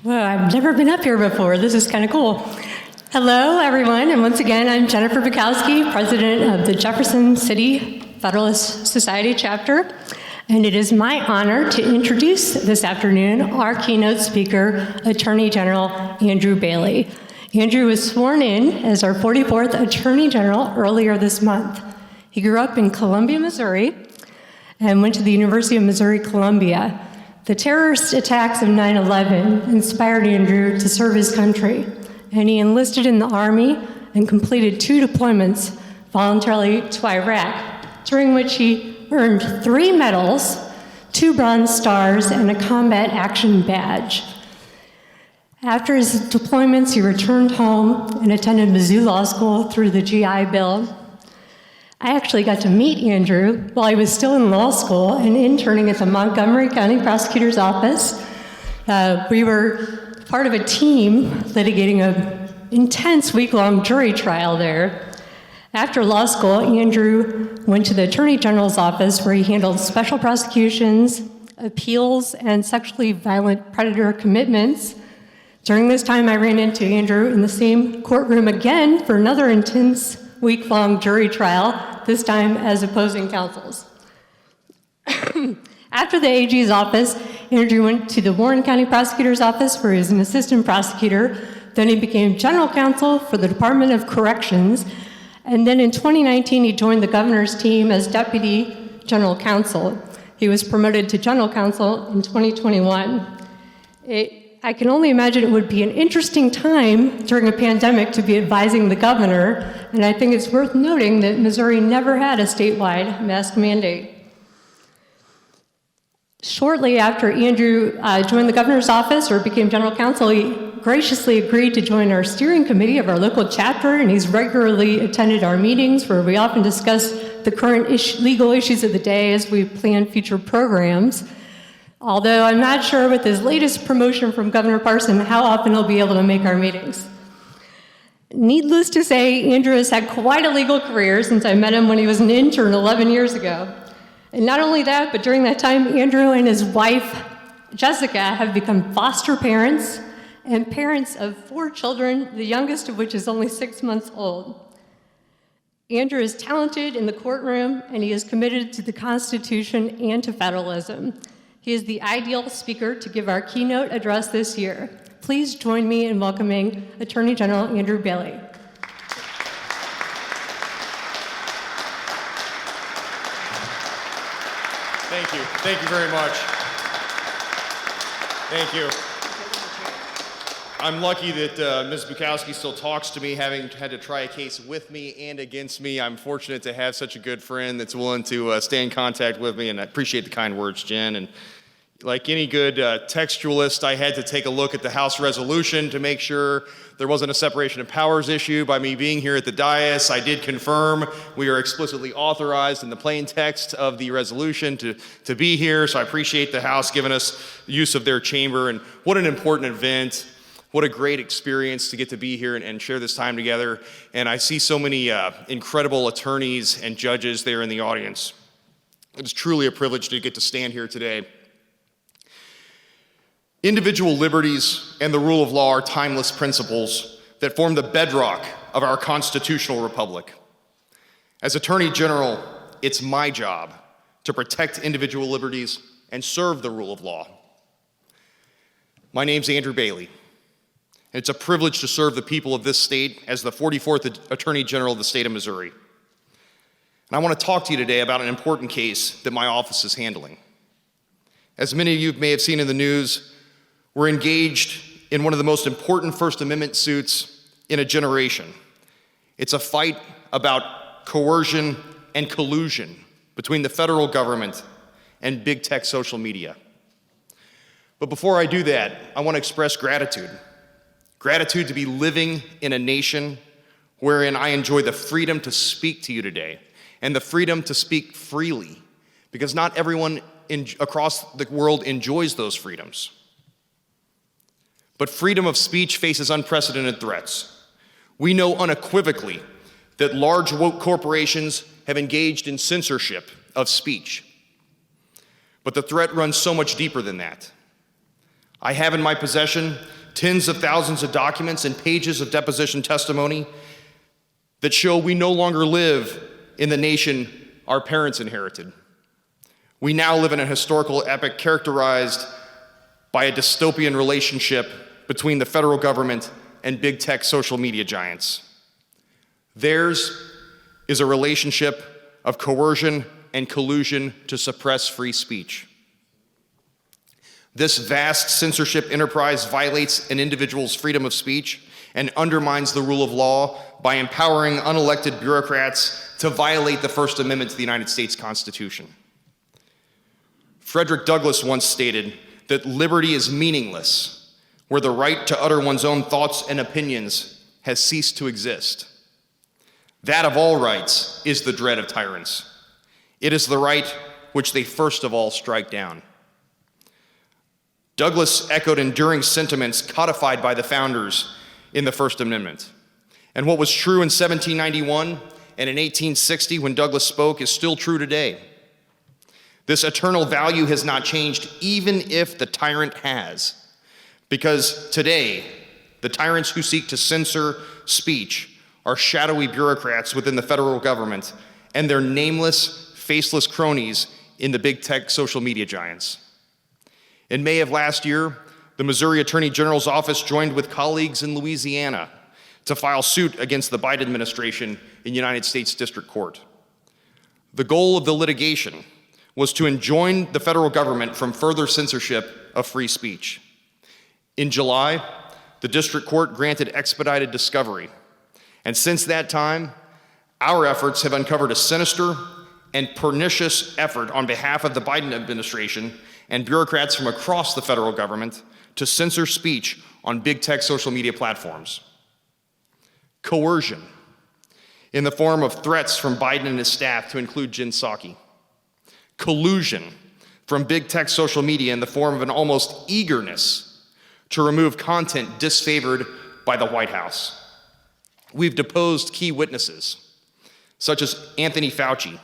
Well, I've never been up here before. This is kind of cool. Hello, everyone, and once again, I'm Jennifer Bukowski, president of the Jefferson City Federalist Society chapter, and it is my honor to introduce this afternoon our keynote speaker, Attorney General Andrew Bailey. Andrew was sworn in as our 44th Attorney General earlier this month. He grew up in Columbia, Missouri, and went to the University of Missouri-Columbia. The terrorist attacks of 9/11 inspired Andrew to serve his country, and he enlisted in the Army and completed 2 deployments voluntarily to Iraq, during which he earned 3 medals, 2 Bronze Stars, and a Combat Action Badge. After his deployments, he returned home and attended Mizzou Law School through the GI Bill. I actually got to meet Andrew while he was still in law school and interning at the Montgomery County Prosecutor's Office. We were part of a team litigating an intense week-long jury trial there. After law school, Andrew went to the Attorney General's office where he handled special prosecutions, appeals, and sexually violent predator commitments. During this time, I ran into Andrew in the same courtroom again for another intense week-long jury trial, this time as opposing counsels. After the AG's office, Andrew went to the Warren County Prosecutor's Office where he was an assistant prosecutor. Then he became general counsel for the Department of Corrections. And then in 2019, he joined the governor's team as deputy general counsel. He was promoted to general counsel in 2021. I can only imagine it would be an interesting time during a pandemic to be advising the governor, and I think it's worth noting that Missouri never had a statewide mask mandate. Shortly after Andrew joined the governor's office or became general counsel, he graciously agreed to join our steering committee of our local chapter, and he's regularly attended our meetings where we often discuss the current legal issues of the day as we plan future programs. Although I'm not sure with his latest promotion from Governor Parson how often he'll be able to make our meetings. Needless to say, Andrew has had quite a legal career since I met him when he was an intern 11 years ago. And not only that, but during that time, Andrew and his wife, Jessica, have become foster parents and parents of 4 children, the youngest of which is only 6 months old. Andrew is talented in the courtroom, and he is committed to the Constitution and to federalism. He is the ideal speaker to give our keynote address this year. Please join me in welcoming Attorney General Andrew Bailey. Thank you. Thank you very much. Thank you. I'm lucky that Ms. Bukowski still talks to me, having had to try a case with me and against me. I'm fortunate to have such a good friend that's willing to stay in contact with me, and I appreciate the kind words, Jen. And like any good textualist, I had to take a look at the House resolution to make sure there wasn't a separation of powers issue by me being here at the dais. I did confirm we are explicitly authorized in the plain text of the resolution to be here, so I appreciate the House giving us use of their chamber. And what an important event. What a great experience to get to be here and share this time together. And I see so many incredible attorneys and judges there in the audience. It's truly a privilege to get to stand here today. Individual liberties and the rule of law are timeless principles that form the bedrock of our constitutional republic. As Attorney General, it's my job to protect individual liberties and serve the rule of law. My name's Andrew Bailey. It's a privilege to serve the people of this state as the 44th Attorney General of the state of Missouri. And I want to talk to you today about an important case that my office is handling. As many of you may have seen in the news, we're engaged in one of the most important First Amendment suits in a generation. It's a fight about coercion and collusion between the federal government and big tech social media. But before I do that, I want to express gratitude. Gratitude to be living in a nation wherein I enjoy the freedom to speak to you today and the freedom to speak freely, because not everyone across the world enjoys those freedoms. But freedom of speech faces unprecedented threats. We know unequivocally that large woke corporations have engaged in censorship of speech. But the threat runs so much deeper than that. I have in my possession tens of thousands of documents and pages of deposition testimony that show we no longer live in the nation our parents inherited. We now live in a historical epoch characterized by a dystopian relationship between the federal government and big tech social media giants. Theirs is a relationship of coercion and collusion to suppress free speech. This vast censorship enterprise violates an individual's freedom of speech and undermines the rule of law by empowering unelected bureaucrats to violate the First Amendment to the United States Constitution. Frederick Douglass once stated that liberty is meaningless where the right to utter one's own thoughts and opinions has ceased to exist. That of all rights is the dread of tyrants. It is the right which they first of all strike down. Douglass echoed enduring sentiments codified by the founders in the First Amendment. And what was true in 1791 and in 1860 when Douglass spoke is still true today. This eternal value has not changed, even if the tyrant has. Because today, the tyrants who seek to censor speech are shadowy bureaucrats within the federal government and their nameless, faceless cronies in the big tech social media giants. In May of last year, the Missouri Attorney General's office joined with colleagues in Louisiana to file suit against the Biden administration in United States District Court. The goal of the litigation was to enjoin the federal government from further censorship of free speech. In July, the district court granted expedited discovery. And since that time, our efforts have uncovered a sinister and pernicious effort on behalf of the Biden administration and bureaucrats from across the federal government to censor speech on big tech social media platforms. Coercion, in the form of threats from Biden and his staff to include Jen Psaki. Collusion from big tech social media in the form of an almost eagerness to remove content disfavored by the White House. We've deposed key witnesses, such as Anthony Fauci,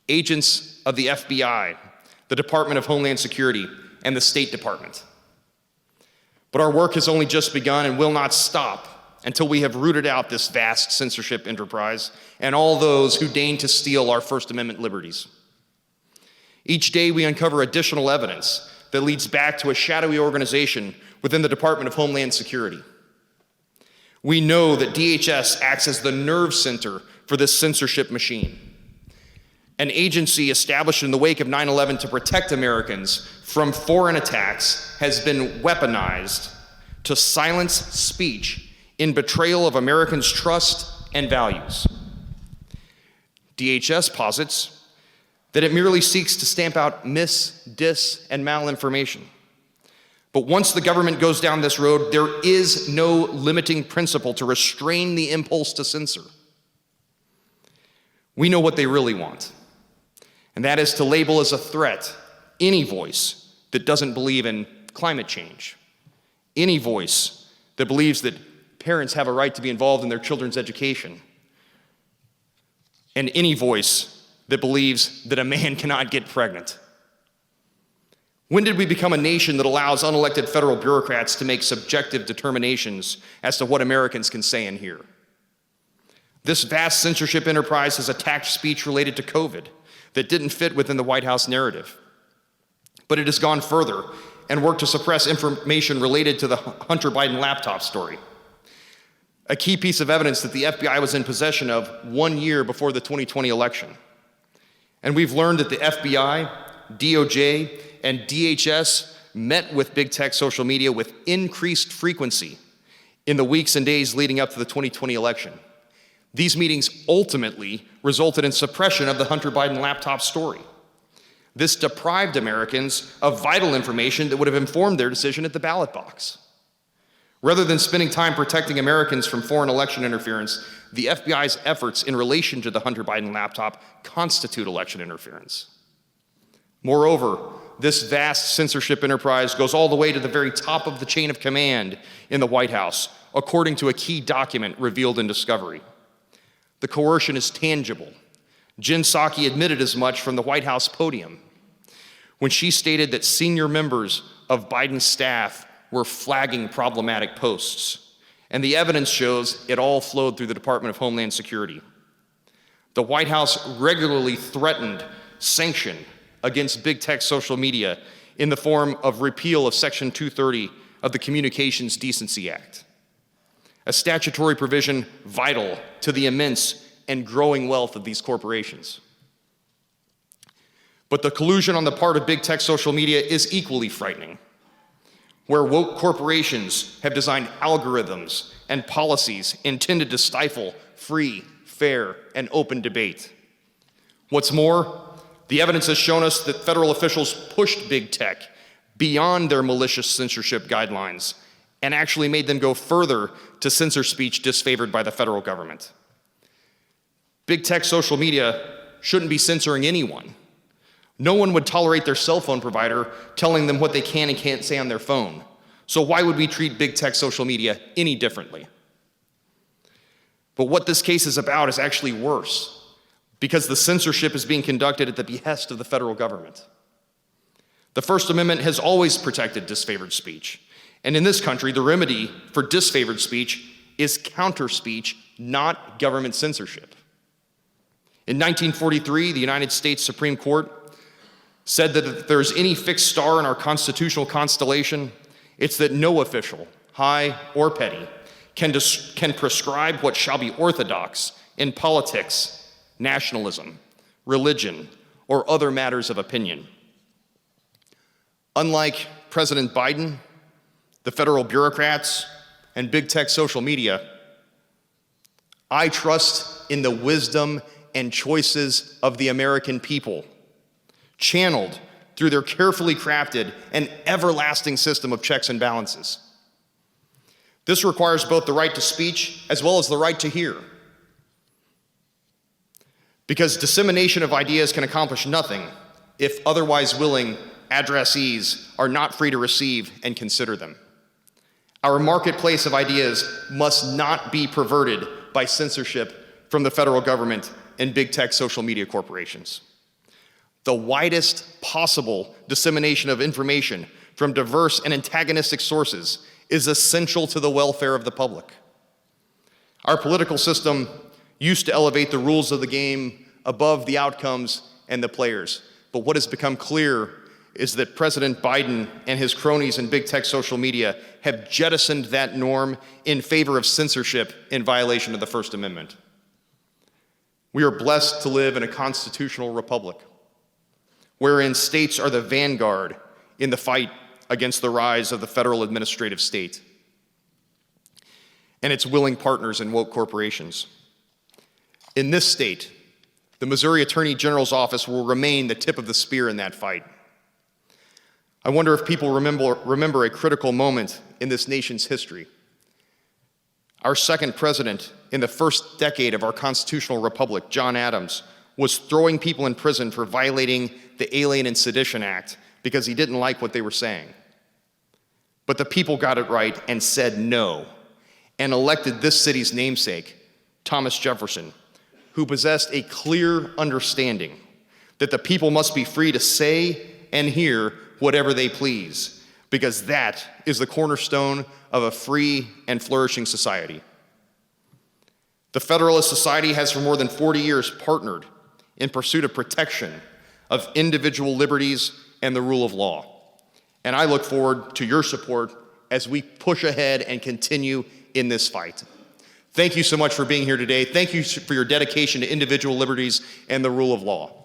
agents of the FBI, the Department of Homeland Security, and the State Department. But our work has only just begun and will not stop until we have rooted out this vast censorship enterprise and all those who deign to steal our First Amendment liberties. Each day we uncover additional evidence that leads back to a shadowy organization within the Department of Homeland Security. We know that DHS acts as the nerve center for this censorship machine, an agency established in the wake of 9/11 to protect Americans from foreign attacks has been weaponized to silence speech in betrayal of Americans' trust and values. DHS posits that it merely seeks to stamp out mis, dis, and malinformation. But once the government goes down this road, there is no limiting principle to restrain the impulse to censor. We know what they really want, and that is to label as a threat any voice that doesn't believe in climate change, any voice that believes that parents have a right to be involved in their children's education, and any voice that believes that a man cannot get pregnant. When did we become a nation that allows unelected federal bureaucrats to make subjective determinations as to what Americans can say and hear? This vast censorship enterprise has attacked speech related to COVID that didn't fit within the White House narrative. But it has gone further and worked to suppress information related to the Hunter Biden laptop story, a key piece of evidence that the FBI was in possession of 1 year before the 2020 election. And we've learned that the FBI, DOJ, and DHS met with big tech social media with increased frequency in the weeks and days leading up to the 2020 election. These meetings ultimately resulted in suppression of the Hunter Biden laptop story. This deprived Americans of vital information that would have informed their decision at the ballot box. Rather than spending time protecting Americans from foreign election interference, the FBI's efforts in relation to the Hunter Biden laptop constitute election interference. Moreover, this vast censorship enterprise goes all the way to the very top of the chain of command in the White House, according to a key document revealed in discovery. The coercion is tangible. Jen Psaki admitted as much from the White House podium when she stated that senior members of Biden's staff were flagging problematic posts, and the evidence shows it all flowed through the Department of Homeland Security. The White House regularly threatened sanction against big tech social media in the form of repeal of Section 230 of the Communications Decency Act, a statutory provision vital to the immense and growing wealth of these corporations. But the collusion on the part of big tech social media is equally frightening, where woke corporations have designed algorithms and policies intended to stifle free, fair, and open debate. What's more, the evidence has shown us that federal officials pushed big tech beyond their malicious censorship guidelines and actually made them go further to censor speech disfavored by the federal government. Big tech social media shouldn't be censoring anyone. No one would tolerate their cell phone provider telling them what they can and can't say on their phone. So why would we treat big tech social media any differently? But what this case is about is actually worse, because the censorship is being conducted at the behest of the federal government. The First Amendment has always protected disfavored speech. And in this country, the remedy for disfavored speech is counter speech, not government censorship. In 1943, the United States Supreme Court said that if there's any fixed star in our constitutional constellation, it's that no official, high or petty, can prescribe what shall be orthodox in politics, nationalism, religion, or other matters of opinion. Unlike President Biden, the federal bureaucrats, and big tech social media, I trust in the wisdom and choices of the American people, channeled through their carefully crafted and everlasting system of checks and balances. This requires both the right to speech as well as the right to hear. Because dissemination of ideas can accomplish nothing if otherwise willing addressees are not free to receive and consider them. Our marketplace of ideas must not be perverted by censorship from the federal government and big tech social media corporations. The widest possible dissemination of information from diverse and antagonistic sources is essential to the welfare of the public. Our political system used to elevate the rules of the game above the outcomes and the players. But what has become clear is that President Biden and his cronies in big tech social media have jettisoned that norm in favor of censorship in violation of the First Amendment. We are blessed to live in a constitutional republic, wherein states are the vanguard in the fight against the rise of the federal administrative state and its willing partners in woke corporations. In this state, the Missouri Attorney General's office will remain the tip of the spear in that fight. I wonder if people remember a critical moment in this nation's history. Our second president in the first decade of our constitutional republic, John Adams, was throwing people in prison for violating the Alien and Sedition Act because he didn't like what they were saying. But the people got it right and said no, and elected this city's namesake, Thomas Jefferson, who possessed a clear understanding that the people must be free to say and hear whatever they please, because that is the cornerstone of a free and flourishing society. The Federalist Society has for more than 40 years partnered in pursuit of protection of individual liberties and the rule of law. And I look forward to your support as we push ahead and continue in this fight. Thank you so much for being here today. Thank you for your dedication to individual liberties and the rule of law.